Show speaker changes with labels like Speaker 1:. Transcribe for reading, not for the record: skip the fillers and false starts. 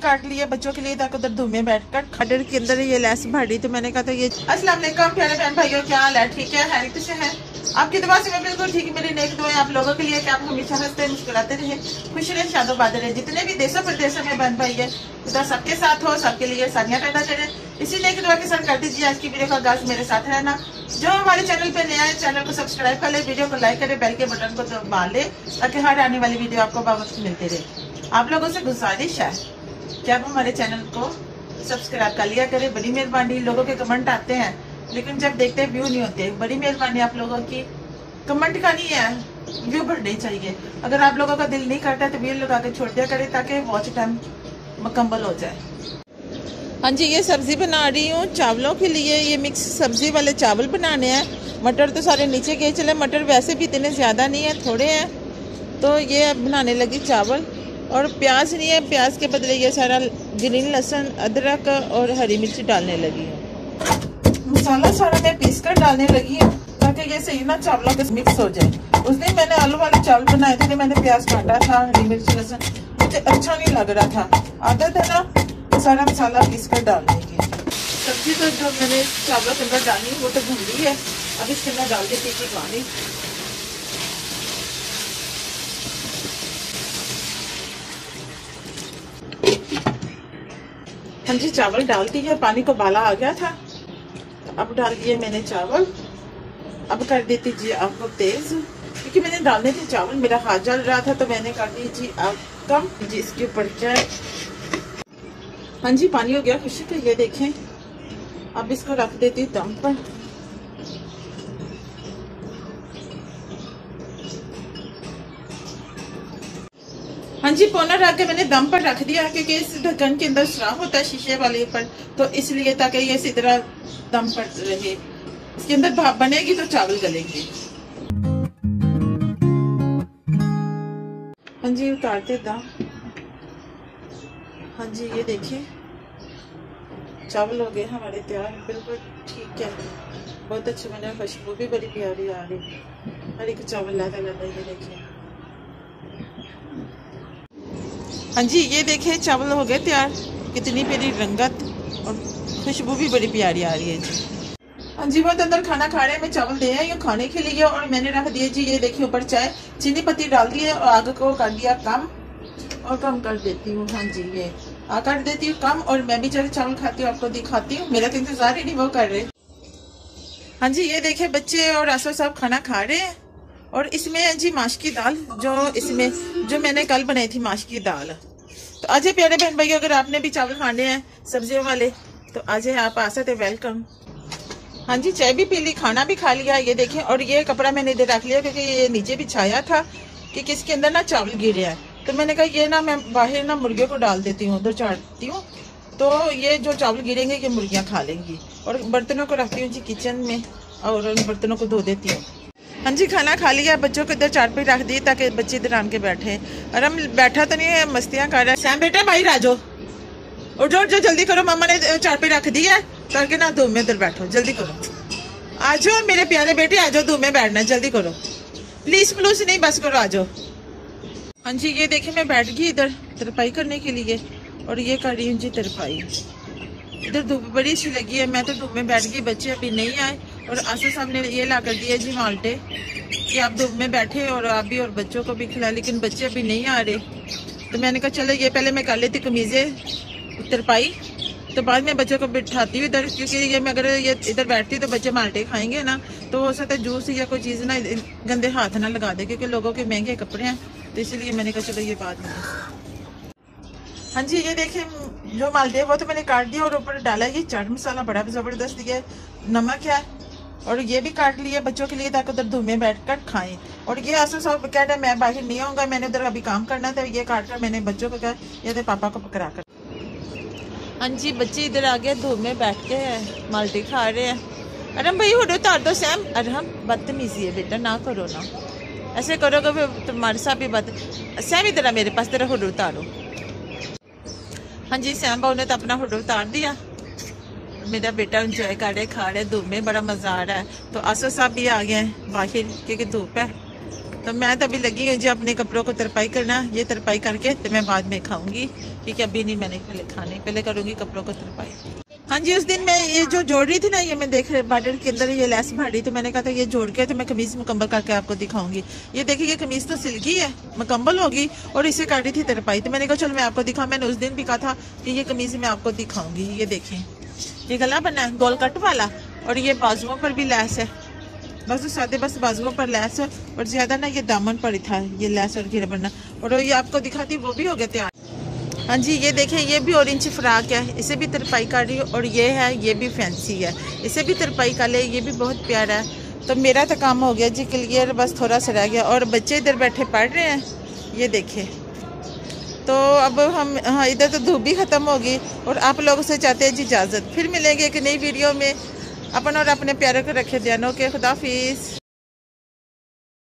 Speaker 1: काट लिए बच्चों के लिए ताकि उधर धूप में बैठकर खडर के अंदर ये लैस भरी, तो मैंने कहा था ये। अस्सलाम वालेकुम प्यारे बहन भाइयों, क्या हाल है? ठीक है, हैरियत से है? आपकी दुआ से मैं बिल्कुल ठीक। मेरी नेक दुआएं आप लोगों के लिए कि आप हमेशा हंसते मुस्कुराते रहे, खुश रहे, शादोबाद रहे। जितने भी देशों प्रदेशों में बहन भाई है, खुदा सबके साथ हो, सबके लिए सानिया पैदा करे। इसी नेक दुआ के साथ कर दीजिए आज की वीडियो का आगाज। मेरे साथ रहना। जो हमारे चैनल पे नया है, चैनल को सब्सक्राइब कर ले, वीडियो को लाइक करे, बेल के बटन को दबा ले ताकि हर आने वाली वीडियो आपको बावक्त मिलती रहे। आप लोगों से गुजारिश है कि आप हमारे चैनल को सब्सक्राइब कर लिया करें। बड़ी मेहरबानी। लोगों के कमेंट आते हैं लेकिन जब देखते हैं व्यू नहीं होते। बड़ी मेहरबानी आप लोगों की। कमेंट का नहीं है, व्यू बढ़ने चाहिए। अगर आप लोगों का दिल नहीं करता तो व्यू लगा के छोड़ दिया करें ताकि वॉच टाइम मुकम्मल हो जाए। हाँ जी, ये सब्जी बना रही हूँ चावलों के लिए। ये मिक्स सब्जी वाले चावल बनाने हैं। मटर तो सारे नीचे गए चले, मटर वैसे भी इतने ज़्यादा नहीं है, थोड़े हैं। तो ये अब बनाने लगी चावल। और प्याज नहीं है, प्याज के बदले ये सारा ग्रीन लहसुन, अदरक और हरी मिर्ची डालने लगी हूँ। मसाला सारा मैं पीस कर डालने लगी हूँ ताकि ये सही ना चावलों के मिक्स हो जाए। उस दिन मैंने आलू वाले चावल बनाए थे, मैंने प्याज काटा था, हरी मिर्ची लहसुन, मुझे अच्छा नहीं लग रहा था। आदत है ना सारा मसाला पीस कर डालने की। सब्जी तो जो मैंने चावलों के अंदर डाली वो तो भून ली है, अब इसके अंदर डाल देती थी पानी। हाँ जी, चावल डालती है। पानी को उबाला आ गया था, अब डाल दिए मैंने चावल। अब कर देती जी आपको तेज, क्योंकि मैंने डालने थे चावल, मेरा हाथ जल रहा था तो मैंने कर दी जी आग कम जी इसके ऊपर क्या। हाँ जी, पानी हो गया खुश्क। ये देखें, अब इसको रख देती दम पर। हाँ जी, पौना रख के मैंने दम पर रख दिया क्योंकि इस ढक्कन के अंदर सुराख होता है शीशे वाले पर, तो इसलिए ताकि ये इसी तरह दम पर रहे। इसके अंदर भाप बनेगी तो चावल गलेंगे। हाँ जी, उतारते दम। हाँ जी, ये देखिए चावल हो गए हमारे तैयार, बिल्कुल ठीक है, बहुत अच्छे बने। खुशबू भी बड़ी प्यारी आ रही। हर एक चावल लादा लादा, ये देखिए। हाँ जी, ये देखिए चावल हो गए तैयार। कितनी प्यारी रंगत और खुशबू भी बड़ी प्यारी आ रही है जी। हाँ जी, वो तो अंदर खाना खा रहे हैं, मैं चावल दे आई हूँ खाने के लिए और मैंने रख दिए जी। ये देखिए ऊपर चाय, चीनी पत्ती डाल दी है और आग को कर दिया कम, और कम कर देती हूँ। हाँ जी, ये आग कर देती हूँ कम, और मैं भी चले चावल खाती हूँ, आपको दिखाती हूँ। मेरा तो इंतजार ही नहीं वो कर रहे। हाँ जी, ये देखिए बच्चे और आसो साहब खाना खा रहे हैं। और इसमें है जी माश की दाल, जो मैंने कल बनाई थी माश की दाल। तो आज प्यारे बहन भाइयों, अगर आपने भी चावल खाने हैं सब्जियों वाले तो आज आप आ सकते, वेलकम। हाँ जी, चाय भी पी ली, खाना भी खा लिया। ये देखें, और ये कपड़ा मैंने इधर रख लिया क्योंकि ये नीचे बिछाया था कि किसके अंदर ना चावल गिरे हैं, तो मैंने कहा ये ना मैं बाहर ना मुर्गियों को डाल देती हूँ, उधर चाटती हूँ, तो ये जो चावल गिरेंगे ये मुर्गियाँ खा लेंगी। और बर्तनों को रखती हूँ जी किचन में और उन बर्तनों को धो देती हूँ। हाँ जी, खाना खा लिया, बच्चों को इधर चाट पे रख दी ताकि बच्चे इधर आन के बैठे। और हम बैठा तो नहीं है, मस्तियाँ कर रहे हैं। सैम बेटा बाहर आ जाओ, उठो जो जल्दी करो, मम्मा ने चाट पे रख दी है ताकि ना धूप में इधर बैठो, जल्दी करो। आ जाओ मेरे प्यारे बेटे, आ जाओ, धूप में बैठना, जल्दी करो, प्लीज प्लूस नहीं, बस करो, आ जाओ। हाँ जी, ये देखिए मैं बैठ गई इधर तरपाई करने के लिए, और ये कर रही हूँ जी तरपाई। इधर धूप बड़ी सी लगी है, मैं तो धूप में बैठ गई, बच्चे अभी नहीं आए। और आसू साहब ने ये ला कर दिया जी माल्टे कि आप धूप में बैठे और आप भी और बच्चों को भी खिला, लेकिन बच्चे अभी नहीं आ रहे। तो मैंने कहा चलो ये पहले मैं कर लेती कमीज़ें तरपाई, तो बाद में बच्चों को बिठाती हूँ इधर, क्योंकि ये मैं अगर ये इधर बैठती तो बच्चे माल्टे खाएंगे ना, तो हो सकता है जूस या कोई चीज़ ना गंदे हाथ ना लगा दे, क्योंकि लोगों के महंगे कपड़े हैं, तो इसलिए मैंने कहा चलो ये बात नहीं। हाँ जी, ये देखिए जो माल्टे वो तो मैंने काट दिया और ऊपर डाला ये चाट मसाला, बड़ा ज़बरदस्त दिया, नमक है, और ये भी काट लिया बच्चों के लिए ताकि उधर धूप में बैठकर खाएं। और ये आसू साहब कह रहे मैं बाहर नहीं आऊँगा, मैंने उधर अभी काम करना था, ये काट कर मैंने बच्चों को कहा ये तो पापा को पकड़ा कर। हाँ जी, बच्चे इधर आ गए, धूप में बैठ के माल्टे खा रहे हैं। अरे भाई हुडो उतार दो सैम, अरे हम बदतमीजी है बेटा, ना करो ना, ऐसे करोगे फिर तुम्हारे साथ भी बद। सैम इधर आ मेरे पास, तेरा हुडो उतारो। हाँ जी, सैम बाबू ने तो अपना हुडो उतार दिया, मेरा बेटा इंजॉय कर रहे, खा रहे, धूप में बड़ा मज़ा आ रहा है। तो आसो साहब भी आ गए हैं बाहर क्योंकि धूप है, तो मैं तो अभी लगी हूँ जी अपने कपड़ों को तरपाई करना। ये तरपाई करके तो मैं बाद में खाऊंगी, क्योंकि अभी नहीं मैंने पहले खाने, पहले करूंगी कपड़ों को तरपाई। हाँ जी, उस दिन मैं ये जो जोड़ रही थी ना, ये मैं देख रही बॉर्डर के अंदर ये लेस भर रही, तो मैंने कहा था ये जोड़ के तो मैं कमीज मुकम्मल करके आपको दिखाऊंगी। ये देखिए ये कमीज तो सिल्की है, मुकम्मल होगी, और इसे काट रही थी तरपाई। तो मैंने कहा चलो मैं आपको दिखाऊं। मैंने उस दिन भी कहा था कि ये कमीज मैं आपको दिखाऊंगी। ये देखें, ये गला बना है गोल कट वाला, और ये बाजुओं पर भी लेस है, बस सादे बस बाजुओं पर लेस है, और ज्यादा ना ये दामन पर ही था ये लेस और घेरा बनना। और ये आपको दिखाती वो भी हो गया तैयार। हाँ जी, ये देखें ये भी ऑरेंज फ्राक है, इसे भी तरपाई कर रही हूँ। और ये है, ये भी फैंसी है, इसे भी तरपाई कर ले, ये भी बहुत प्यारा है। तो मेरा तो काम हो गया जी क्लियर, बस थोड़ा सा रह गया। और बच्चे इधर बैठे पढ़ रहे हैं, ये देखें। तो अब हम, हाँ इधर तो धूप भी ख़त्म होगी, और आप लोगों से चाहते हैं जी इजाज़त। फिर मिलेंगे एक नई वीडियो में। अपन और अपने प्यारे को रखे ध्यान। ओके, खुदा हाफिज़।